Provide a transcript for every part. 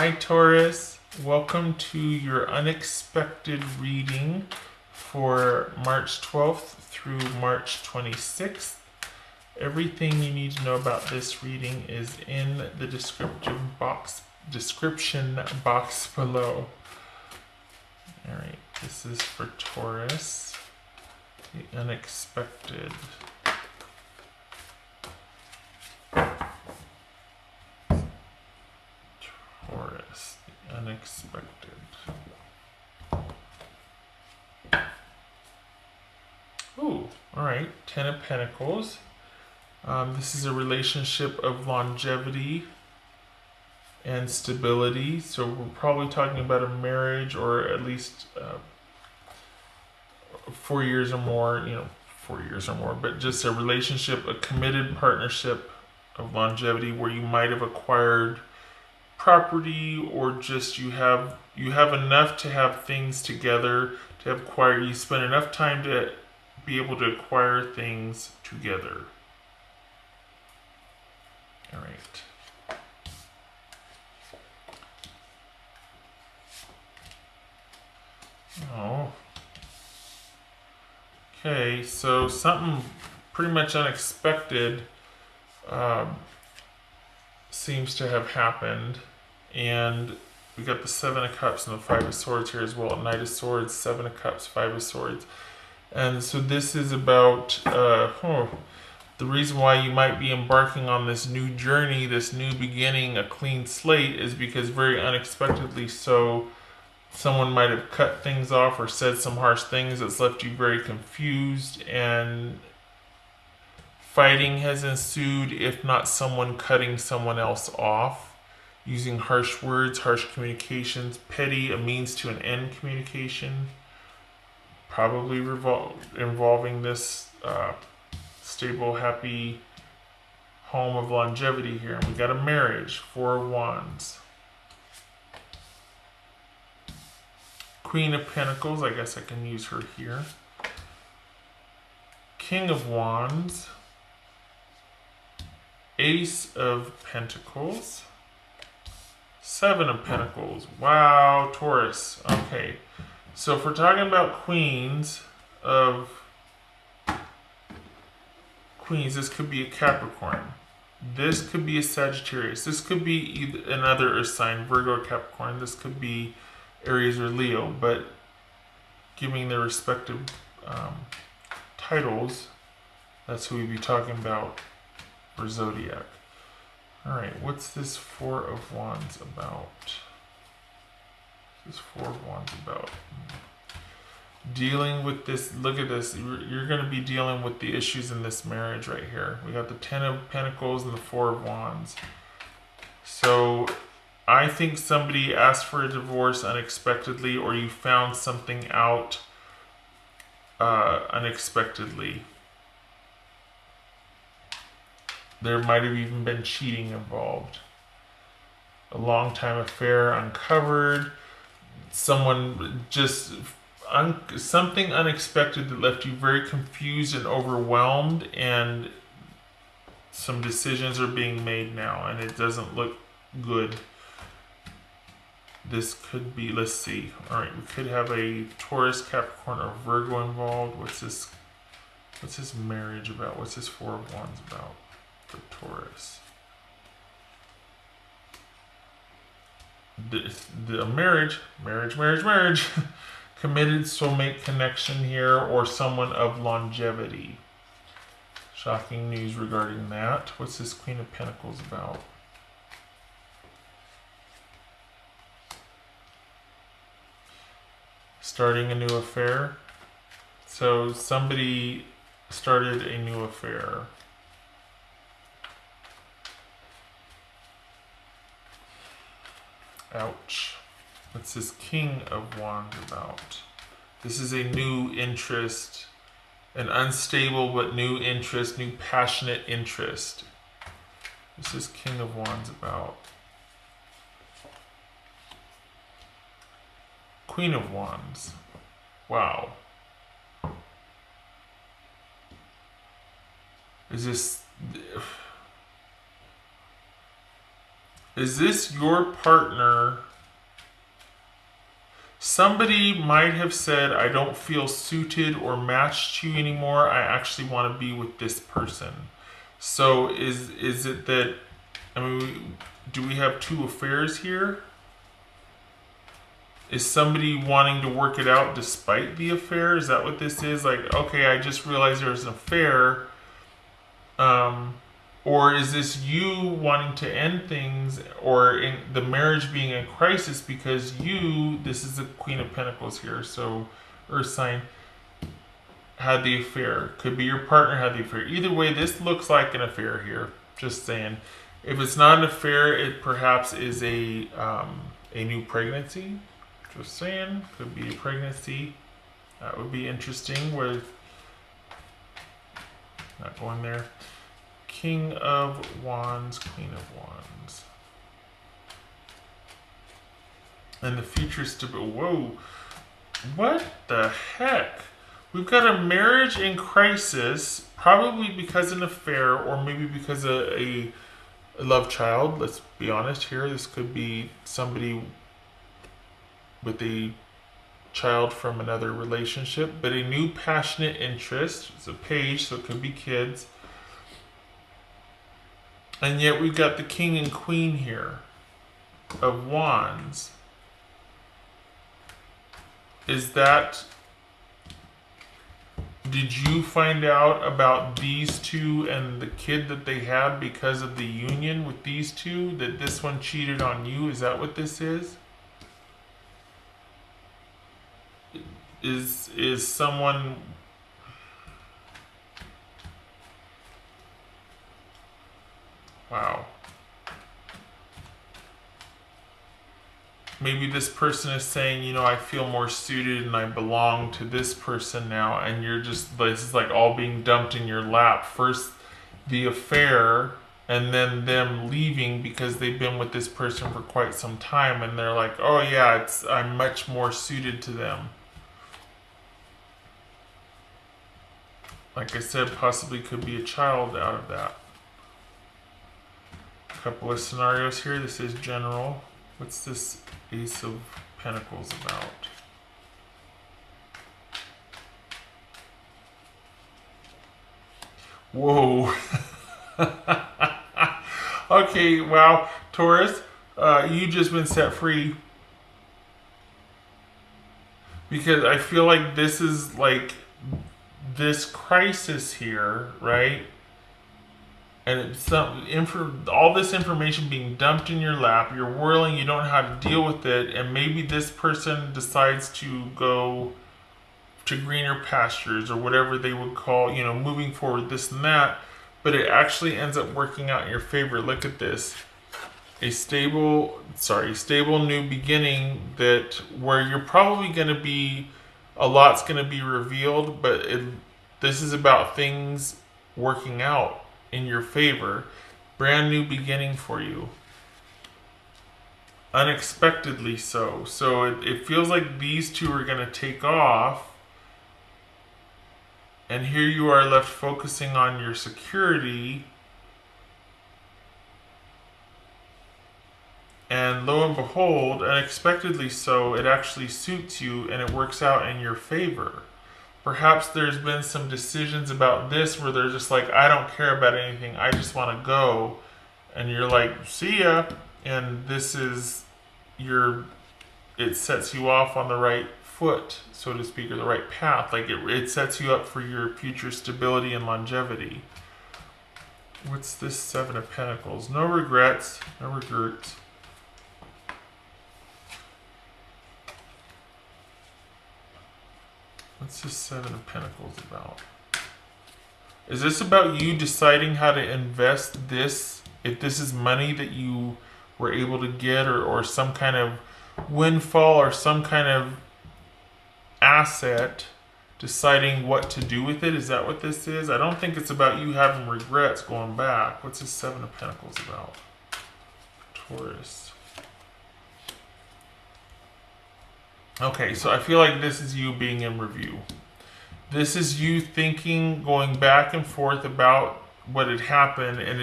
Hi Taurus, welcome to your unexpected reading for March 12th through March 26th. Everything you need to know about this reading is in the description box below. Alright, this is for Taurus, the unexpected. Taurus, the unexpected. Ooh, alright, Ten of Pentacles. This is a relationship of longevity and stability. So we're probably talking about a marriage, or at least 4 years or more, 4 years or more, but just a relationship, a committed partnership of longevity where you might have acquired property, or just you have enough to have things together, to have acquired, you spend enough time to be able to acquire things together. All right. Oh. Okay, so something pretty much unexpected seems to have happened, and we got the Seven of Cups and the Five of Swords here as well. Knight of Swords, Seven of Cups, Five of Swords. And so this is about the reason why you might be embarking on this new journey, this new beginning, a clean slate, is because very unexpectedly so, someone might have cut things off or said some harsh things that's left you very confused, and fighting has ensued, if not someone cutting someone else off, using harsh words, harsh communications, petty, a means to an end communication, probably involving this stable, happy home of longevity here. And we got a marriage, Four of Wands. Queen of Pentacles, I guess I can use her here. King of Wands. Ace of Pentacles. Seven of Pentacles. Wow, Taurus. Okay. So if we're talking about queens, this could be a Capricorn. This could be a Sagittarius. This could be either another Earth sign, Virgo or Capricorn. This could be Aries or Leo, but giving their respective titles, that's who we'd be talking about for Zodiac. Alright, what's this Four of Wands about? What's this Four of Wands about? Dealing with this, look at this, you're going to be dealing with the issues in this marriage right here. We got the Ten of Pentacles and the Four of Wands. So I think somebody asked for a divorce unexpectedly, or you found something out unexpectedly. There might have even been cheating involved. A long time affair uncovered. Someone just something unexpected that left you very confused and overwhelmed, and some decisions are being made now, and it doesn't look good. This could be, let's see. All right, we could have a Taurus, Capricorn, or Virgo involved. What's this marriage about? What's this Four of Wands about for Taurus? The marriage. Committed soulmate connection here, or someone of longevity. Shocking news regarding that. What's this Queen of Pentacles about? Starting a new affair. So somebody started a new affair. Ouch. What's this King of Wands about? This is a new interest, an unstable but new interest, new passionate interest. What's this King of Wands about? Queen of Wands. Wow. Is this... Is this your partner? Somebody might have said, I don't feel suited or matched to you anymore. I actually want to be with this person. So is it that, I mean, do we have two affairs here? Is somebody wanting to work it out despite the affair? Is that what this is? Like, okay, I just realized there's an affair. Or is this you wanting to end things or in the marriage being in crisis because this is the Queen of Pentacles here, so Earth sign, had the affair. Could be your partner had the affair. Either way, this looks like an affair here. Just saying. If it's not an affair, it perhaps is a new pregnancy. Just saying. Could be a pregnancy. That would be interesting with not going there. King of Wands, Queen of Wands. And the future stability. Whoa. What the heck? We've got a marriage in crisis, probably because of an affair, or maybe because of a love child. Let's be honest here. This could be somebody with a child from another relationship, but a new passionate interest. It's a page, so it could be kids. And yet we've got the King and Queen here of Wands. Is that... Did you find out about these two and the kid that they had because of the union with these two? That this one cheated on you? Is that what this is? Is someone... Wow. Maybe this person is saying, I feel more suited and I belong to this person now, and you're just, this is like all being dumped in your lap. First the affair, and then them leaving because they've been with this person for quite some time, and they're like, oh yeah, I'm much more suited to them. Like I said, possibly could be a child out of that. A couple of scenarios here. This is general. What's this Ace of Pentacles about? Whoa. Okay, wow. Taurus, you just been set free. Because I feel like this is like this crisis here, right? And it's all this information being dumped in your lap. You're whirling, you don't know how to deal with it, and maybe this person decides to go to greener pastures or whatever they would call, moving forward, this and that. But it actually ends up working out in your favor. Look at this. A stable new beginning where you're probably going to be, a lot's going to be revealed, but this is about things working out in your favor. Brand new beginning for you. Unexpectedly so. So it feels like these two are going to take off. And here you are left focusing on your security. And lo and behold, unexpectedly so, it actually suits you and it works out in your favor. Perhaps there's been some decisions about this where they're just like, I don't care about anything, I just want to go. And you're like, see ya. And this is it sets you off on the right foot, so to speak, or the right path. Like it sets you up for your future stability and longevity. What's this Seven of Pentacles? No regrets, no regrets. What's this Seven of Pentacles about? Is this about you deciding how to invest this? If this is money that you were able to get, or some kind of windfall or some kind of asset, deciding what to do with it? Is that what this is? I don't think it's about you having regrets going back. What's this Seven of Pentacles about? Taurus. Okay, so I feel like this is you being in review. This is you thinking, going back and forth about what had happened, and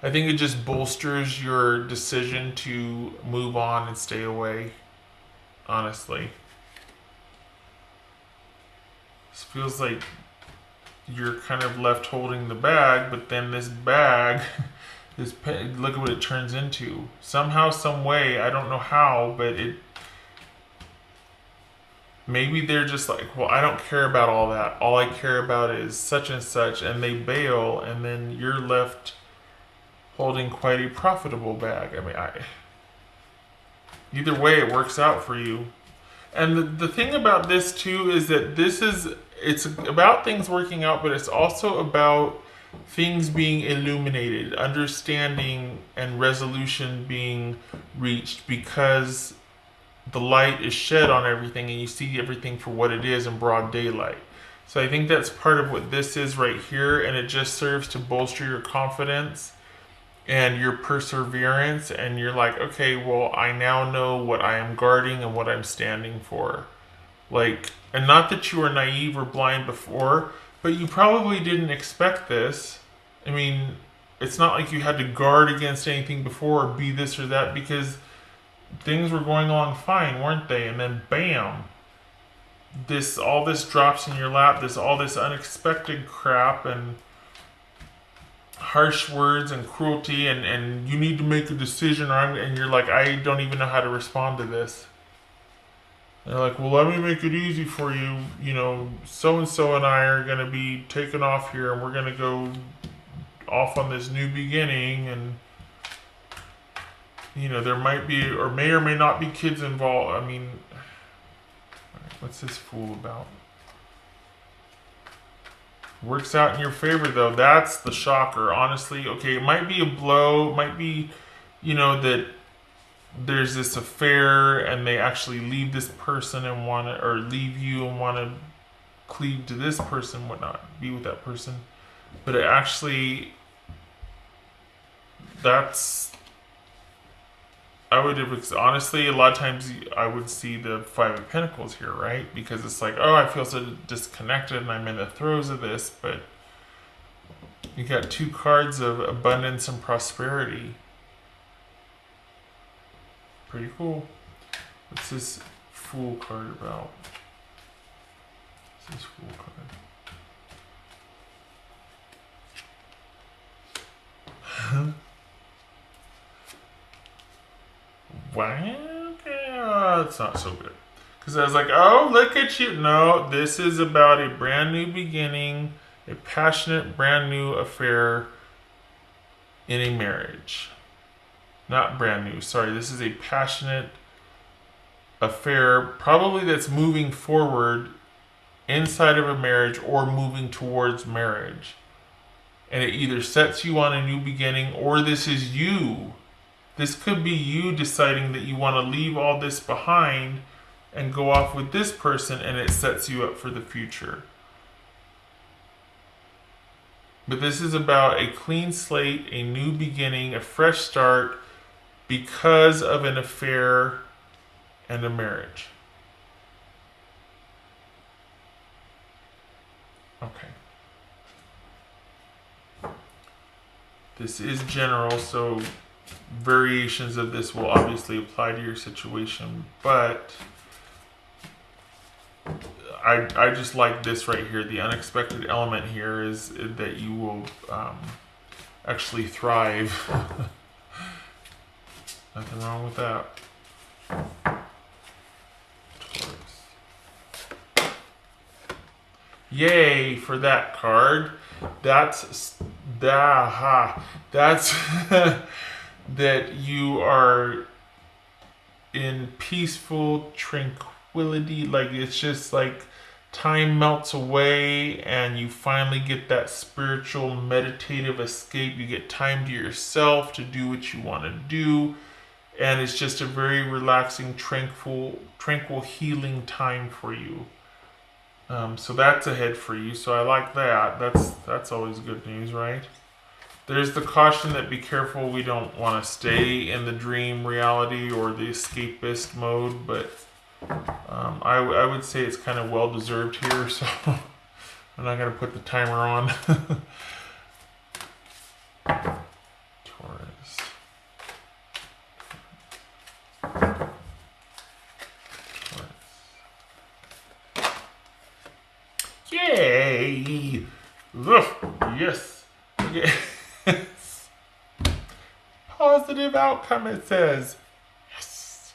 I think it just bolsters your decision to move on and stay away, honestly. This feels like you're kind of left holding the bag, but then this bag, look at what it turns into. Somehow, some way, I don't know how, but maybe they're just like, well, I don't care about all that. All I care about is such and such, and they bail, and then you're left holding quite a profitable bag. I mean, either way, it works out for you. And the thing about this too is that it's about things working out, but it's also about things being illuminated, understanding and resolution being reached, because the light is shed on everything and you see everything for what it is in broad daylight. So I think that's part of what this is right here, and it just serves to bolster your confidence and your perseverance, and you're like, okay, well, I now know what I am guarding and what I'm standing for. Like, and not that you were naive or blind before, but you probably didn't expect this. I mean, it's not like you had to guard against anything before or be this or that, because things were going along fine, weren't they? And then bam, all this drops in your lap, all this unexpected crap and harsh words and cruelty, and you need to make a decision, and you're like, I don't even know how to respond to this. And they're like, well, let me make it easy for you. You know, so and so and I are going to be taken off here, and we're going to go off on this new beginning, and you know, there might be or may not be kids involved. I mean, what's this fool about? Works out in your favor, though. That's the shocker, honestly. Okay, it might be a blow. It might be, you know, that there's this affair and they actually leave this person and want to, or leave you and want to cleave to this person, whatnot, be with that person. But it actually, honestly, a lot of times I would see the Five of Pentacles here, right? Because it's like, oh, I feel so disconnected and I'm in the throes of this, but you got two cards of abundance and prosperity. Pretty cool. What's this Fool card about? What's this Fool card? Wow, okay, it's not so good. Because I was like, oh, look at you. No, this is about a brand new beginning, a passionate brand new affair in a marriage. Not brand new, sorry. This is a passionate affair, probably that's moving forward inside of a marriage or moving towards marriage. And it either sets you on a new beginning, or this is you. This could be you deciding that you want to leave all this behind and go off with this person, and it sets you up for the future. But this is about a clean slate, a new beginning, a fresh start because of an affair and a marriage. Okay. This is general, so variations of this will obviously apply to your situation, but I just like this right here. The unexpected element here is that you will actually thrive. Nothing wrong with that. Taurus. Yay for that card. That's that you are in peaceful tranquility. Like, it's just like time melts away and you finally get that spiritual meditative escape. You get time to yourself to do what you want to do, and it's just a very relaxing, tranquil healing time for you. So that's ahead for you, so I like that. That's always good news, right? There's the caution that be careful, we don't want to stay in the dream reality or the escapist mode, but I would say it's kind of well deserved here, so I'm not going to put the timer on. Yes. Okay. Positive outcome, it says. Yes.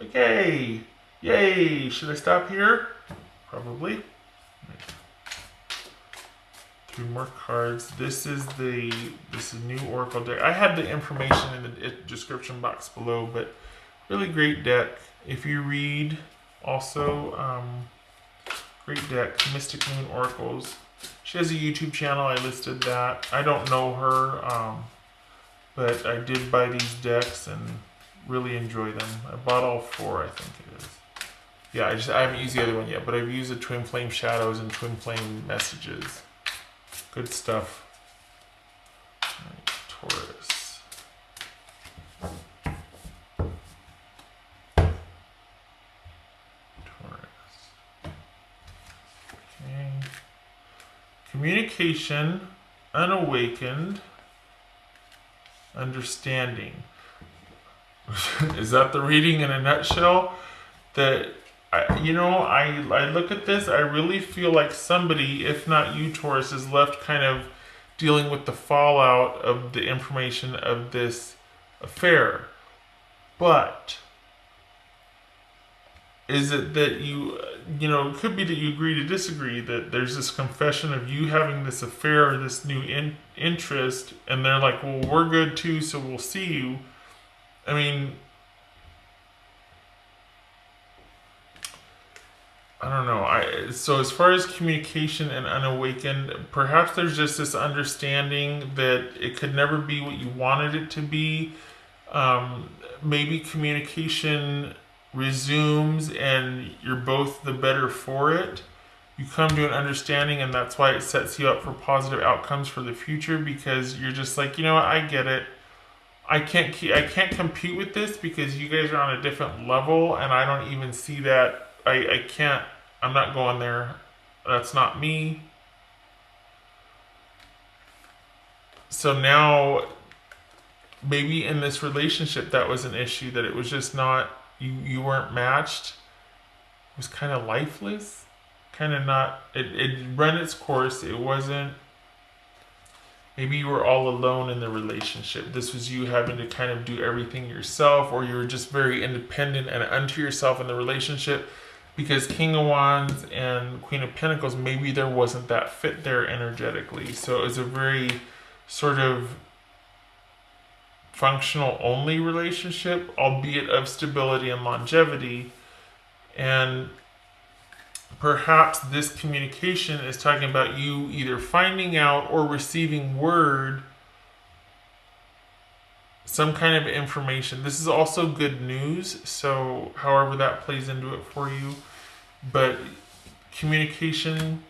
Okay. Yay. Should I stop here? Probably. 3 more cards. This is new Oracle deck. I had the information in the description box below, but really great deck. If you read, also great deck. Mystic Moon Oracles. She has a YouTube channel. I listed that. I don't know her, but I did buy these decks and really enjoy them. I bought all 4, I think it is. Yeah, I haven't used the other one yet, but I've used the Twin Flame Shadows and Twin Flame Messages. Good stuff. Right, Taurus. Taurus. Okay. Communication, unawakened, understanding. Is that the reading in a nutshell? That I look at this, I really feel like somebody, if not you, Taurus, is left kind of dealing with the fallout of the information of this affair. But is it that it could be that you agree to disagree, that there's this confession of you having this affair, this new interest, and they're like, well, we're good too, so we'll see you. I mean, I don't know. So as far as communication and unawakened, perhaps there's just this understanding that it could never be what you wanted it to be. Maybe communication resumes and you're both the better for it. You come to an understanding, and that's why it sets you up for positive outcomes for the future, because you're just like, you know what, I get it. I can't compete with this because you guys are on a different level, and I don't even see that. I can't. I'm not going there. That's not me. So now, maybe in this relationship, that was an issue, that it was just not, you weren't matched. It was kind of lifeless. Kind of not, it ran its course. It wasn't, maybe you were all alone in the relationship. This was you having to kind of do everything yourself, or you were just very independent and unto yourself in the relationship. Because King of Wands and Queen of Pentacles, maybe there wasn't that fit there energetically. So it was a very sort of functional only relationship, albeit of stability and longevity. And perhaps this communication is talking about you either finding out or receiving word, some kind of information. This is also good news, so however that plays into it for you. But communication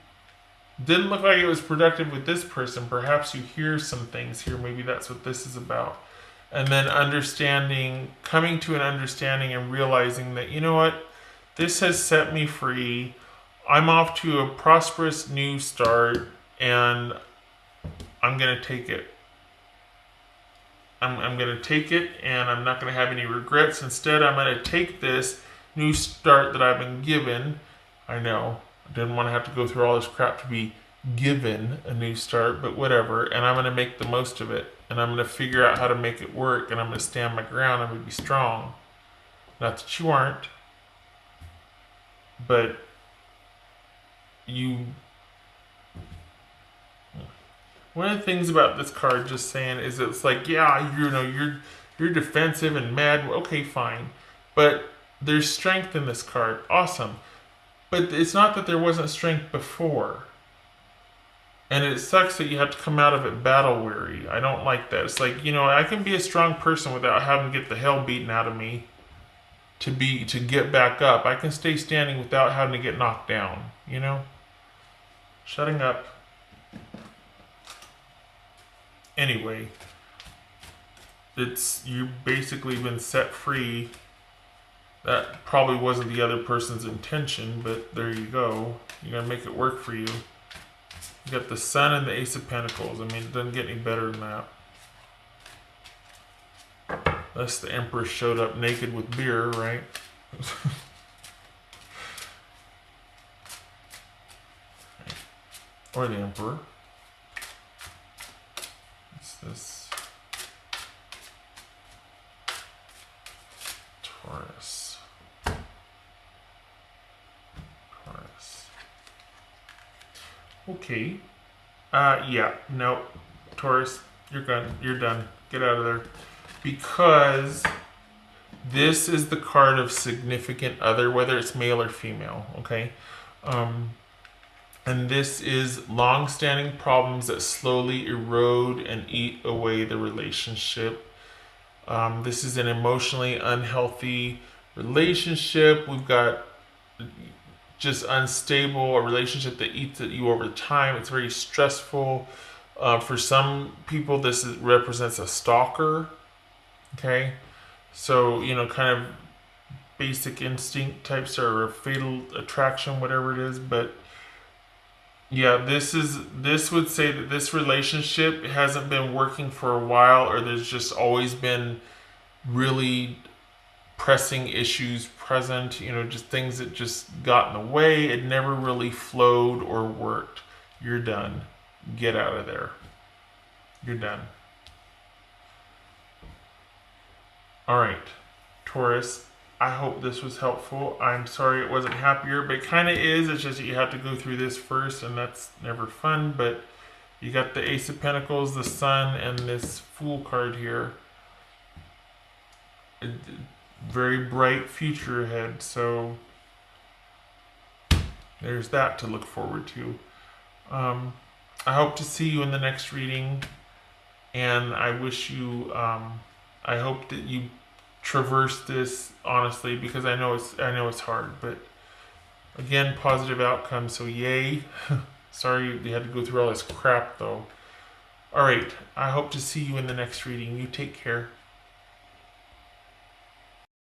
didn't look like it was productive with this person. Perhaps you hear some things here. Maybe that's what this is about. And then understanding, coming to an understanding and realizing that, you know what, this has set me free. I'm off to a prosperous new start, and I'm going to take it. I'm going to take it, and I'm not going to have any regrets. Instead, I'm going to take this new start that I've been given. I know, I didn't want to have to go through all this crap to be given a new start, but whatever. And I'm going to make the most of it. And I'm going to figure out how to make it work. And I'm going to stand my ground. I'm going to be strong. Not that you aren't, but you... One of the things about this card, just saying, is it's like, yeah, you're defensive and mad. Okay, fine. But there's strength in this card. Awesome. But it's not that there wasn't strength before. And it sucks that you have to come out of it battle weary. I don't like that. It's like, I can be a strong person without having to get the hell beaten out of me to get back up. I can stay standing without having to get knocked down, Shutting up. Anyway, you've basically been set free. That probably wasn't the other person's intention, but there you go. You're going to make it work for you. You got the Sun and the Ace of Pentacles. I mean, it doesn't get any better than that. Unless the Empress showed up naked with beer, right? Or the Emperor. Okay. Yeah. No, Taurus, you're done. You're done. Get out of there. Because this is the card of significant other, whether it's male or female. Okay. Um, and this is long-standing problems that slowly erode and eat away the relationship. This is an emotionally unhealthy relationship. We've got just unstable, a relationship that eats at you over time. It's very stressful. For some people, represents a stalker. Okay, so kind of basic instinct types or fatal attraction, whatever it is. But yeah, this would say that this relationship hasn't been working for a while, or there's just always been really pressing issues present, just things that just got in the way. It never really flowed or worked. You're done. Get out of there. You're done. All right, Taurus. I hope this was helpful. I'm sorry it wasn't happier, but it kind of is. It's just that you have to go through this first, and that's never fun. But you got the Ace of Pentacles, the Sun, and this Fool card here. Very bright future ahead, so there's that to look forward to. I hope to see you in the next reading, and I wish you. I hope that you traverse this honestly, because I know it's hard, but again, positive outcome. So yay! Sorry you had to go through all this crap though. All right, I hope to see you in the next reading. You take care.